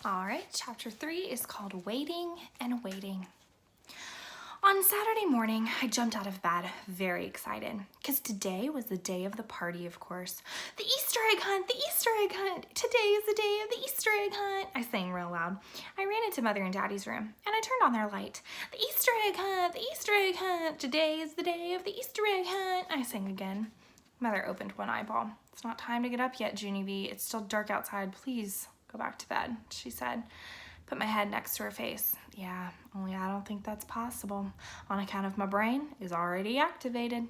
All right, chapter 3 is called Waiting and Waiting. On Saturday morning, I jumped out of bed very excited because today was the day of the party, of course. The Easter egg hunt, the Easter egg hunt. Today is the day of the Easter egg hunt. I sang real loud. I ran into Mother and Daddy's room and I turned on their light. The Easter egg hunt, the Easter egg hunt. Today is the day of the Easter egg hunt. I sang again. Mother opened one eyeball. It's not time to get up yet, Junie B. It's still dark outside. Please go back to bed, she said. Put my head next to her face. Yeah, only I don't think that's possible on account of my brain is already activated.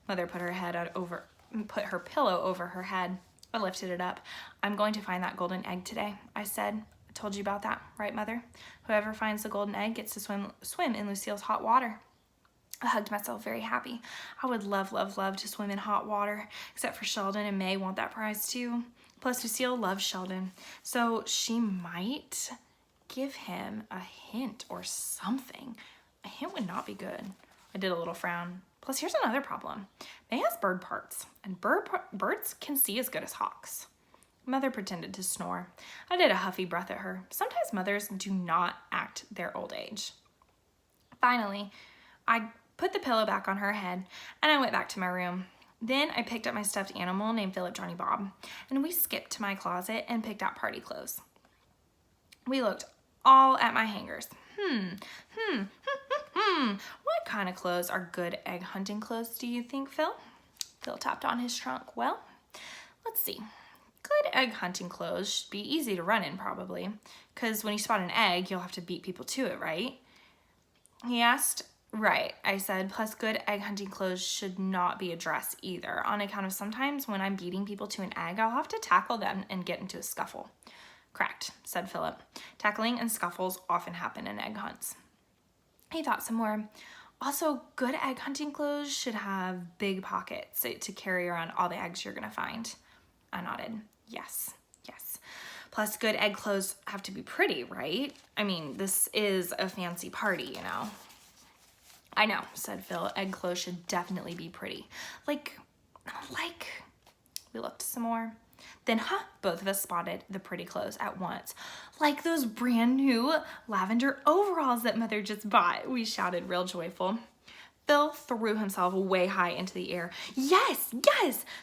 Mother put her pillow over her head. I lifted it up. I'm going to find that golden egg today, I said. I told you about that, right, Mother? Whoever finds the golden egg gets to swim in Lucille's hot water. I hugged myself very happy. I would love, love, love to swim in hot water, except for Sheldon and May want that prize too. Plus, Lucille loves Sheldon, so she might give him a hint or something. A hint would not be good. I did a little frown. Plus, here's another problem. May has bird parts, and birds can see as good as hawks. Mother pretended to snore. I did a huffy breath at her. Sometimes mothers do not act their old age. Finally, I put the pillow back on her head, and I went back to my room. Then I picked up my stuffed animal named Philip Johnny Bob, and we skipped to my closet and picked out party clothes. We looked all at my hangers. What kind of clothes are good egg hunting clothes, do you think, Phil? Phil tapped on his trunk. Well, let's see. Good egg hunting clothes should be easy to run in, probably, because when you spot an egg, you'll have to beat people to it, right? He asked. Right, I said, plus good egg hunting clothes should not be a dress either, on account of sometimes when I'm beating people to an egg, I'll have to tackle them and get into a scuffle. Correct, said Philip. Tackling and scuffles often happen in egg hunts. He thought some more. Also, good egg hunting clothes should have big pockets to carry around all the eggs you're going to find. I nodded. Yes. Plus, good egg clothes have to be pretty, right? I mean, this is a fancy party, you know. I know, said Phil. Egg clothes should definitely be pretty. Like, we looked some more. Then, both of us spotted the pretty clothes at once. Like those brand new lavender overalls that Mother just bought, we shouted real joyful. Phil threw himself way high into the air. Yes,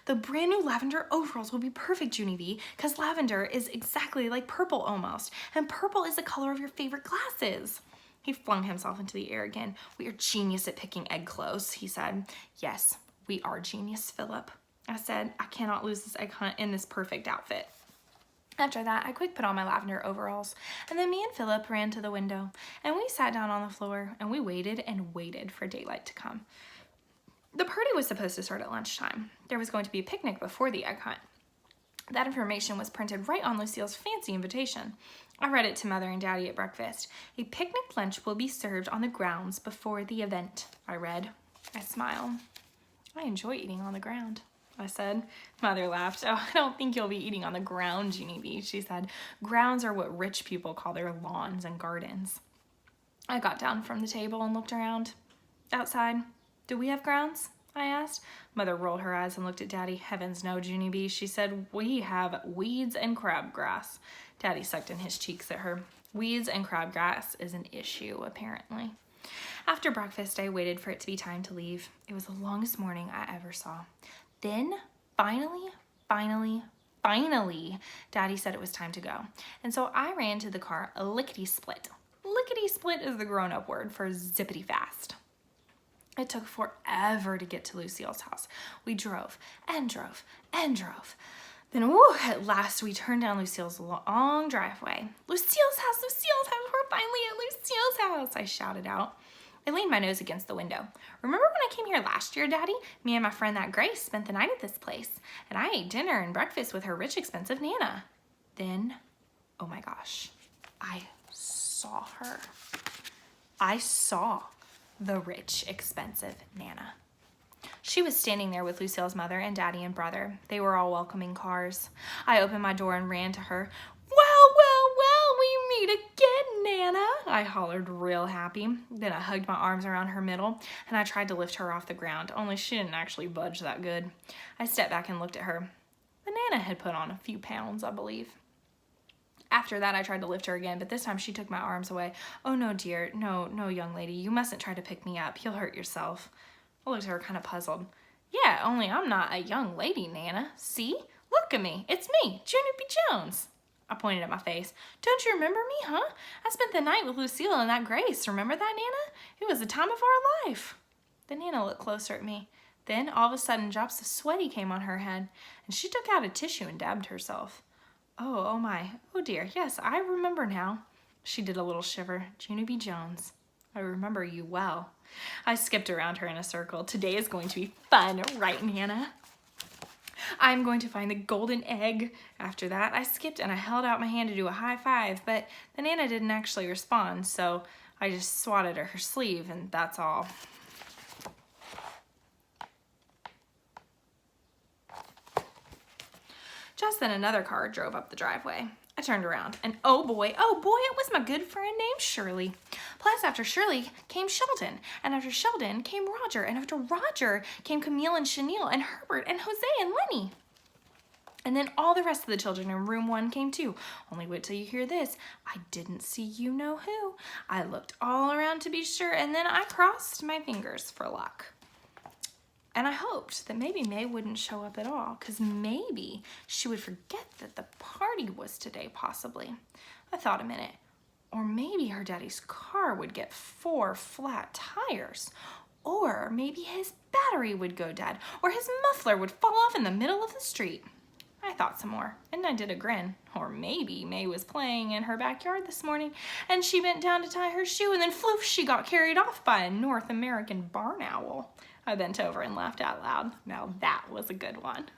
the brand new lavender overalls will be perfect, Junie B, because lavender is exactly like purple almost, and purple is the color of your favorite glasses. He flung himself into the air again. We are genius at picking egg clothes, he said. Yes, we are genius, Philip. I said, I cannot lose this egg hunt in this perfect outfit. After that, I quick put on my lavender overalls, and then me and Philip ran to the window, and we sat down on the floor, and we waited and waited for daylight to come. The party was supposed to start at lunchtime. There was going to be a picnic before the egg hunt. That information was printed right on Lucille's fancy invitation. I read it to Mother and Daddy at breakfast. A picnic lunch will be served on the grounds before the event, I read. I smiled. I enjoy eating on the ground, I said. Mother laughed. Oh, I don't think you'll be eating on the ground, Junie B, she said. Grounds are what rich people call their lawns and gardens. I got down from the table and looked around. Outside, do we have grounds? I asked. Mother rolled her eyes and looked at Daddy. Heavens no, Junie B, she said. We have weeds and crabgrass. Daddy sucked in his cheeks at her. Weeds and crabgrass is an issue, apparently. After breakfast, I waited for it to be time to leave. It was the longest morning I ever saw. Then, finally, Daddy said it was time to go. And so I ran to the car lickety-split. Lickety-split is the grown-up word for zippity-fast. It took forever to get to Lucille's house. We drove and drove and drove. Then, at last we turned down Lucille's long driveway. Lucille's house, we're finally at Lucille's house, I shouted out. I leaned my nose against the window. Remember when I came here last year, Daddy? Me and my friend that Grace spent the night at this place, and I ate dinner and breakfast with her rich, expensive Nana. Then, oh my gosh, I saw her. I saw the rich, expensive Nana. She was standing there with Lucille's mother and Daddy and brother. They were all welcoming cars. I opened my door and ran to her. Well, we meet again, Nana, I hollered real happy. Then I hugged my arms around her middle, and I tried to lift her off the ground, only she didn't actually budge that good. I stepped back and looked at her. The Nana had put on a few pounds, I believe. After that, I tried to lift her again, but this time she took my arms away. "Oh, no, dear. No, no, young lady. You mustn't try to pick me up. You'll hurt yourself." I looked at her kind of puzzled. "Yeah, only I'm not a young lady, Nana. See? Look at me. It's me, Junie B. Jones." I pointed at my face. "Don't you remember me, huh? I spent the night with Lucille and that Grace. Remember that, Nana? It was the time of our life." Then Nana looked closer at me. Then, all of a sudden, drops of sweaty came on her head, and she took out a tissue and dabbed herself. Oh my. Oh dear. Yes, I remember now." She did a little shiver. "Junie B. Jones. I remember you well." I skipped around her in a circle. "Today is going to be fun, right, Nana? I'm going to find the golden egg." After that, I skipped and I held out my hand to do a high five, but the Nana didn't actually respond, so I just swatted at her sleeve, and that's all. Just then another car drove up the driveway. I turned around, and oh boy, it was my good friend named Shirley. Plus, after Shirley came Sheldon, and after Sheldon came Roger, and after Roger came Camille and Chenille and Herbert and Jose and Lenny. And then all the rest of the children in room 1 came too. Only wait till you hear this. I didn't see you-know-who. I looked all around to be sure, and then I crossed my fingers for luck. And I hoped that maybe May wouldn't show up at all, because maybe she would forget that the party was today, possibly. I thought a minute. Or maybe her daddy's car would get 4 flat tires. Or maybe his battery would go dead, or his muffler would fall off in the middle of the street. I thought some more, and I did a grin. Or maybe May was playing in her backyard this morning, and she bent down to tie her shoe, and then floof, she got carried off by a North American barn owl. I bent over and laughed out loud. Now that was a good one.